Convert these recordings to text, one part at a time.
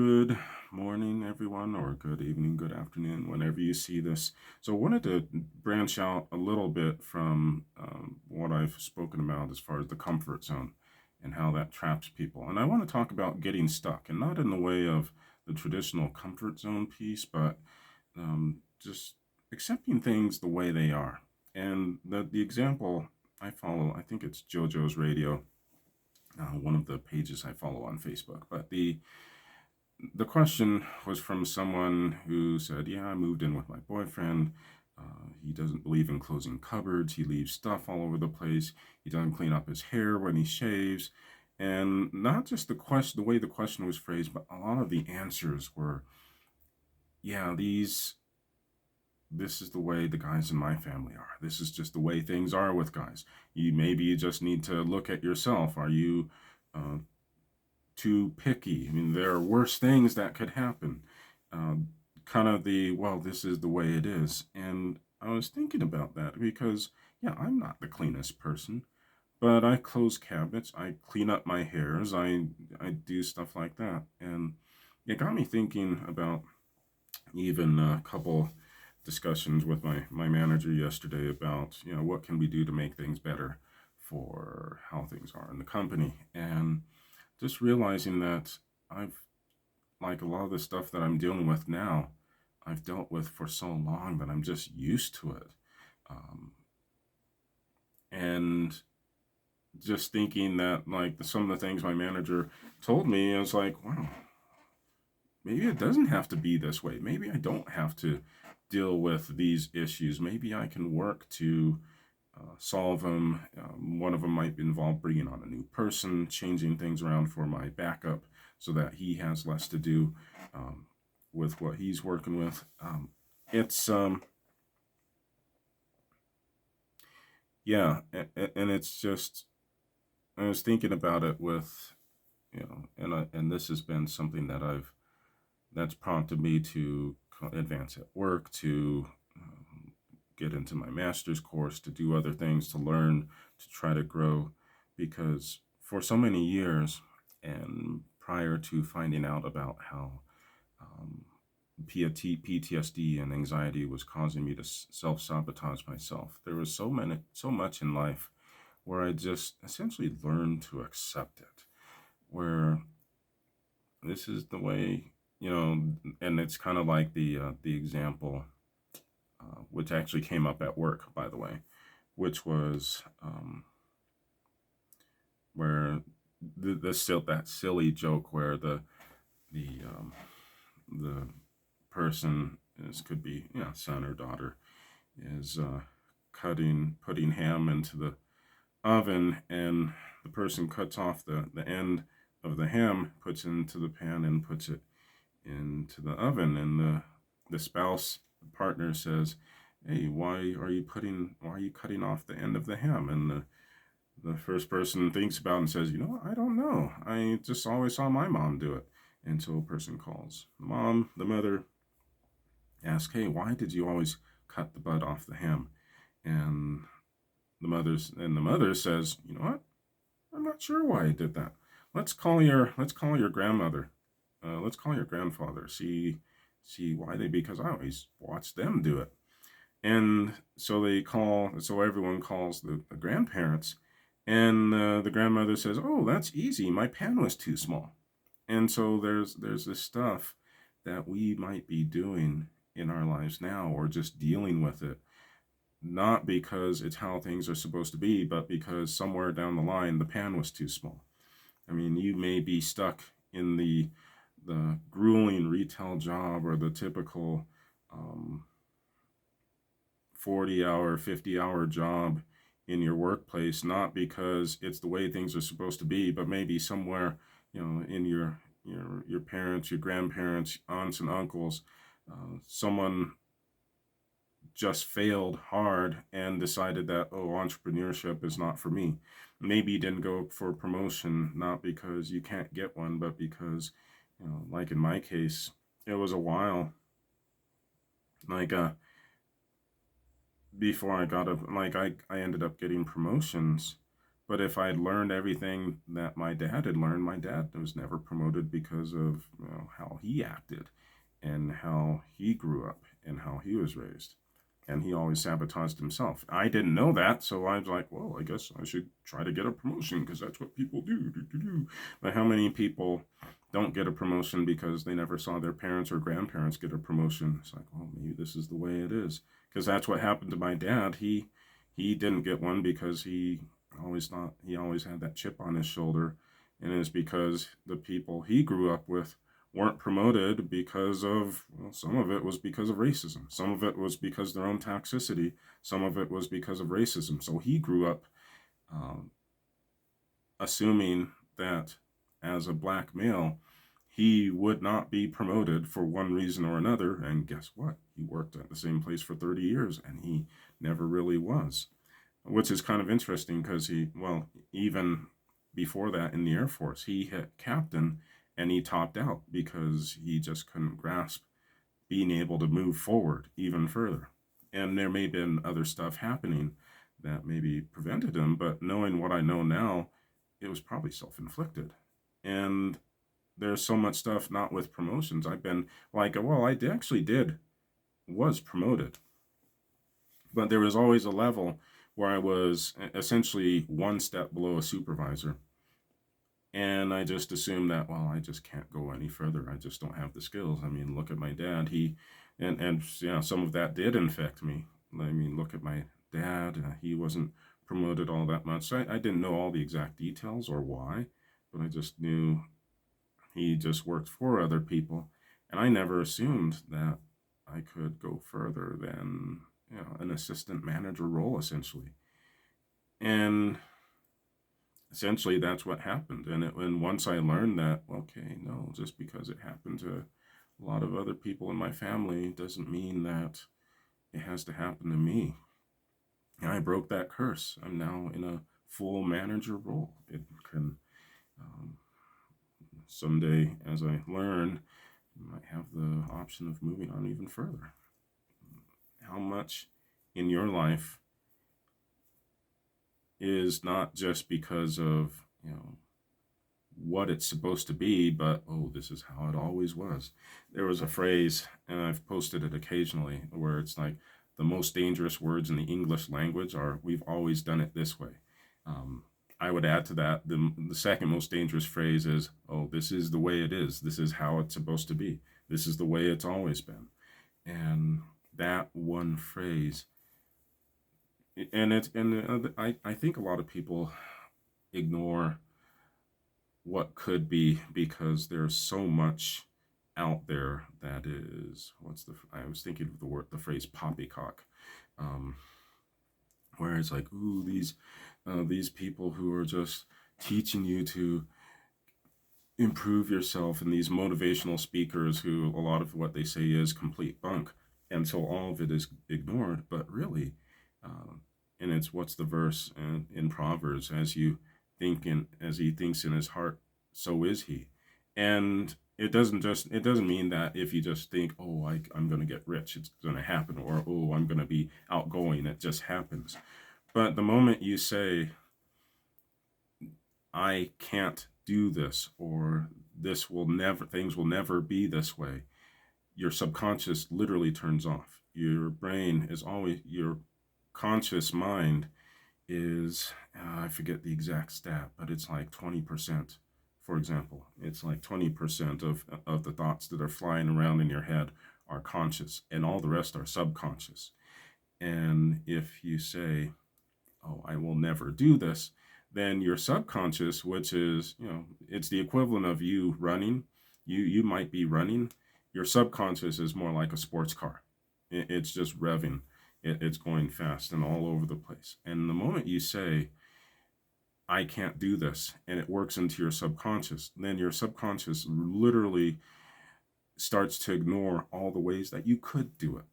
Good morning, everyone, or good evening, good afternoon, whenever you see this. So, I wanted to branch out a little bit from what I've spoken about as far as the comfort zone and how that traps people. And I want to talk about getting stuck, and not in the way of the traditional comfort zone piece, but just accepting things the way they are. And the example I follow, I think it's JoJo's Radio, one of the pages I follow on Facebook, but the question was from someone who said, "Yeah, I moved in with my boyfriend. He doesn't believe in closing cupboards. He leaves stuff all over the place. He doesn't clean up his hair when he shaves." And not just the way the question was phrased, but a lot of the answers were, "Yeah, this is the way the guys in my family are. This is just the way things are with guys. You just need to look at yourself. Are you uh, too picky? I mean, there are worse things that could happen." Um, Kind of well, this is the way it is. And I was thinking about that because, yeah, I'm not the cleanest person, but I close cabinets, I clean up my hairs, I do stuff like that. And it got me thinking about even a couple discussions with my manager yesterday about, what can we do to make things better for how things are in the company. And just realizing that I've, like a lot of the stuff that I'm dealing with now, I've dealt with for so long that I'm just used to it. Um, and just thinking that, like, some of the things my manager told me, I was like, wow, maybe it doesn't have to be this way. Maybe I don't have to deal with these issues. Maybe I can work to solve them. One of them might involve bringing on a new person, changing things around for my backup so that he has less to do um, with what he's working with. It's Yeah, and it's just I was thinking about it with and this has been something that's prompted me to advance at work, to get into my master's course, to do other things, to learn, to try to grow. Because for so many years, and prior to finding out about how um, PTSD and anxiety was causing me to self sabotage myself, there was so much in life where I just essentially learned to accept it. Where this is the way, and it's kind of like the example, which actually came up at work, by the way, which was where that silly joke where the the person could be, son or daughter, is putting ham into the oven, and the person cuts off the end of the ham, puts it into the pan, and puts it into the oven, and the spouse, the partner, says, "Hey, why are you cutting off the end of the ham?" And the first person thinks about it and says, "I don't know. I just always saw my mom do it." Until a person calls the mother, asks, "Hey, why did you always cut the butt off the ham?" And the mother says, "You know what? I'm not sure why I did that. Let's call your grandmother. Let's call your grandfather. See why they because I always watched them do it." And so everyone calls the grandparents, and the grandmother says, "Oh, that's easy. My pan was too small." And so there's this stuff that we might be doing in our lives now, or just dealing with it, not because it's how things are supposed to be, but because somewhere down the line the pan was too small. I mean, you may be stuck in the grueling retail job, or the typical um, 40-hour, 50-hour job in your workplace, not because it's the way things are supposed to be, but maybe somewhere, in your parents, your grandparents, aunts and uncles, someone just failed hard and decided that, oh, entrepreneurship is not for me. Maybe you didn't go for a promotion, not because you can't get one, but because, like in my case, it was a while, like before I got up, like I ended up getting promotions, But if I'd learned everything that my dad had learned, my dad was never promoted because of, how he acted and how he grew up and how he was raised. And he always sabotaged himself. I didn't know that, so I was like, well, I guess I should try to get a promotion because that's what people do. But how many people don't get a promotion because they never saw their parents or grandparents get a promotion? It's like, well, maybe this is the way it is. Because that's what happened to my dad. He didn't get one because he always thought he always had that chip on his shoulder, and it's because the people he grew up with weren't promoted because of, well, some of it was because of racism, some of it was because of their own toxicity, some of it was because of racism. So he grew up um, assuming that as a black male he would not be promoted for one reason or another, and guess what, he worked at the same place for 30 years and he never really was, which is kind of interesting because even before that in the Air Force, he hit captain and he topped out because he just couldn't grasp being able to move forward even further. And there may have been other stuff happening that maybe prevented him, but knowing what I know now, it was probably self-inflicted. And there's so much stuff not with promotions. I've been like, well, I actually was promoted, but there was always a level where I was essentially one step below a supervisor. And I just assumed that, well, I just can't go any further. I just don't have the skills. I mean, look at my dad. And some of that did infect me. I mean, look at my dad. He wasn't promoted all that much. So I didn't know all the exact details or why, but I just knew he just worked for other people. And I never assumed that I could go further than, an assistant manager role, essentially. And essentially that's what happened. And once I learned that, okay, no, just because it happened to a lot of other people in my family doesn't mean that it has to happen to me. And I broke that curse. I'm now in a full manager role. It can, um, someday, as I learn, I might have the option of moving on even further. How much in your life is not just because of, what it's supposed to be, but, oh, this is how it always was. There was a phrase, and I've posted it occasionally, where it's like, the most dangerous words in the English language are, we've always done it this way. I would add to that, the second most dangerous phrase is, oh, this is the way it is. This is how it's supposed to be. This is the way it's always been. And that one phrase, I think a lot of people ignore what could be because there's so much out there that is, I was thinking of the phrase poppycock, um, where it's like, ooh, these people who are just teaching you to improve yourself, and these motivational speakers who a lot of what they say is complete bunk, and so all of it is ignored. But really, and it's, what's the verse in Proverbs, as he thinks in his heart, so is he. And it doesn't mean that if you just think, oh, I'm going to get rich, it's going to happen, or, oh, I'm going to be outgoing, it just happens. But the moment you say, I can't do this, or things will never be this way, your subconscious literally turns off. Your brain is always, your conscious mind is, I forget the exact stat, but it's like 20%. For example, it's like 20% of the thoughts that are flying around in your head are conscious, and all the rest are subconscious. And if you say, oh, I will never do this, then your subconscious, which is, it's the equivalent of you running. You might be running. Your subconscious is more like a sports car. It's just revving. It's going fast and all over the place. And the moment you say, I can't do this, and it works into your subconscious, then your subconscious literally starts to ignore all the ways that you could do it.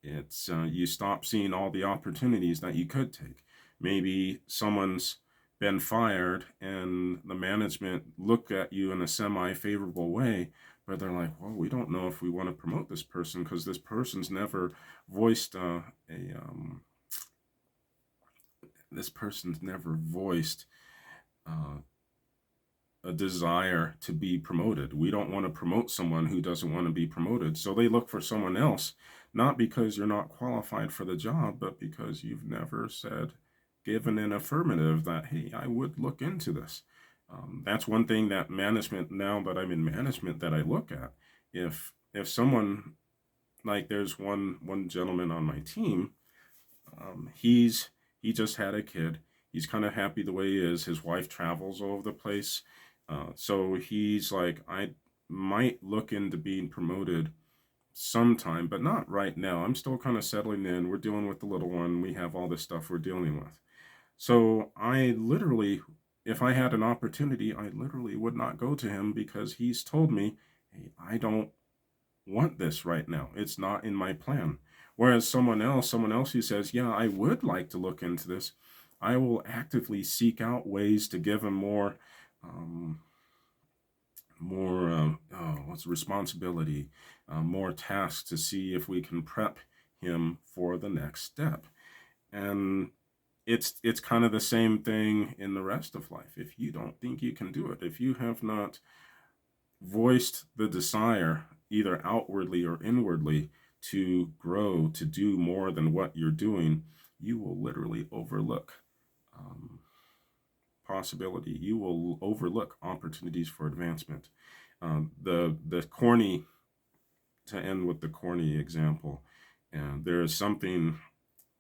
It's you stop seeing all the opportunities that you could take. Maybe someone's been fired and the management look at you in a semi-favorable way, but they're like, well, we don't know if we want to promote this person because this person's never voiced this person's never voiced uh, a desire to be promoted. We don't want to promote someone who doesn't want to be promoted. So they look for someone else, not because you're not qualified for the job, but because you've never said, given an affirmative that, hey, I would look into this. That's one thing that management, now that I'm in management, that I look at. If someone, like there's one gentleman on my team, he just had a kid. He's kind of happy the way he is. His wife travels all over the place. So he's like, I might look into being promoted sometime, but not right now. I'm still kind of settling in. We're dealing with the little one. We have all this stuff we're dealing with. So I literally, if I had an opportunity, I literally would not go to him because he's told me, hey, I don't want this right now. It's not in my plan. Whereas someone else who says, yeah, I would like to look into this, I will actively seek out ways to give him um, what's responsibility, more tasks to see if we can prep him for the next step. And it's kind of the same thing in the rest of life. If you don't think you can do it, if you have not voiced the desire, either outwardly or inwardly, to grow, to do more than what you're doing, you will literally overlook possibility. You will overlook opportunities for advancement. The corny, to end with the corny example, and there is something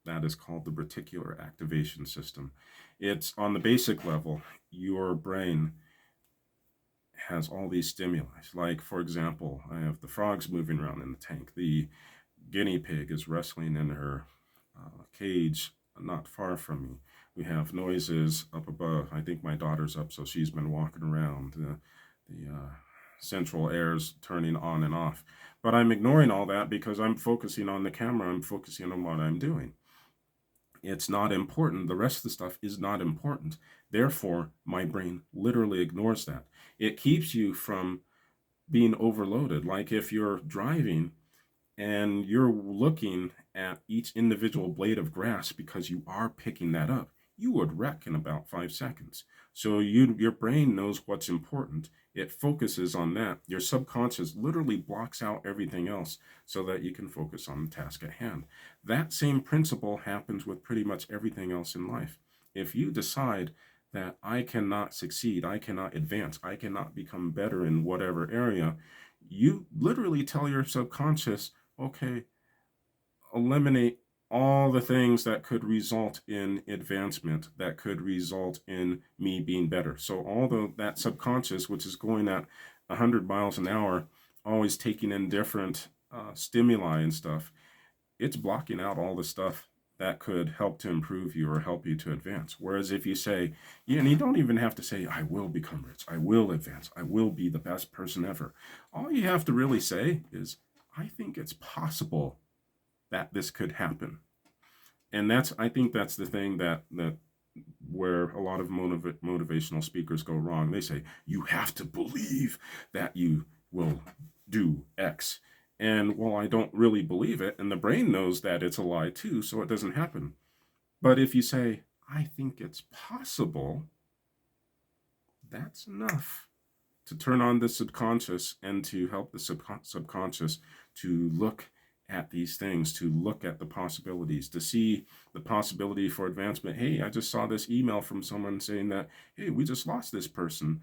that is called the reticular activation system. It's on the basic level, your brain has all these stimuli. Like, for example, I have the frogs moving around in the tank. The guinea pig is wrestling in her cage not far from me. We have noises up above. I think my daughter's up, so she's been walking around. The central air's turning on and off. But I'm ignoring all that because I'm focusing on the camera. I'm focusing on what I'm doing. It's not important. The rest of the stuff is not important. Therefore, my brain literally ignores that. It keeps you from being overloaded. Like if you're driving and you're looking at each individual blade of grass because you are picking that up, you would wreck in about 5 seconds. So your brain knows what's important. It focuses on that. Your subconscious literally blocks out everything else so that you can focus on the task at hand. That same principle happens with pretty much everything else in life. If you decide that I cannot succeed, I cannot advance, I cannot become better in whatever area, you literally tell your subconscious, okay, eliminate all the things that could result in advancement, that could result in me being better. So although that subconscious, which is going at 100 miles an hour, always taking in different stimuli and stuff, it's blocking out all the stuff that could help to improve you or help you to advance. Whereas if you say, yeah, and you don't even have to say, I will become rich, I will advance, I will be the best person ever. All you have to really say is, I think it's possible that this could happen. And I think that's the thing that where a lot of motivational speakers go wrong. They say, you have to believe that you will do X. And well, I don't really believe it. And the brain knows that it's a lie too, so it doesn't happen. But if you say, I think it's possible, that's enough to turn on the subconscious and to help the subconscious to look at these things, to look at the possibilities, to see the possibility for advancement. Hey, I just saw this email from someone saying that, hey, we just lost this person.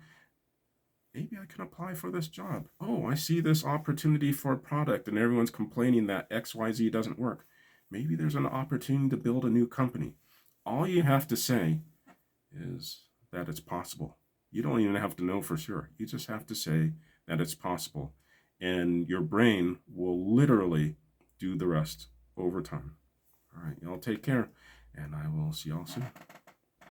Maybe I can apply for this job. Oh, I see this opportunity for a product and everyone's complaining that XYZ doesn't work. Maybe there's an opportunity to build a new company. All you have to say is that it's possible. You don't even have to know for sure. You just have to say that it's possible. And your brain will literally do the rest over time. All right, y'all take care, and I will see y'all soon.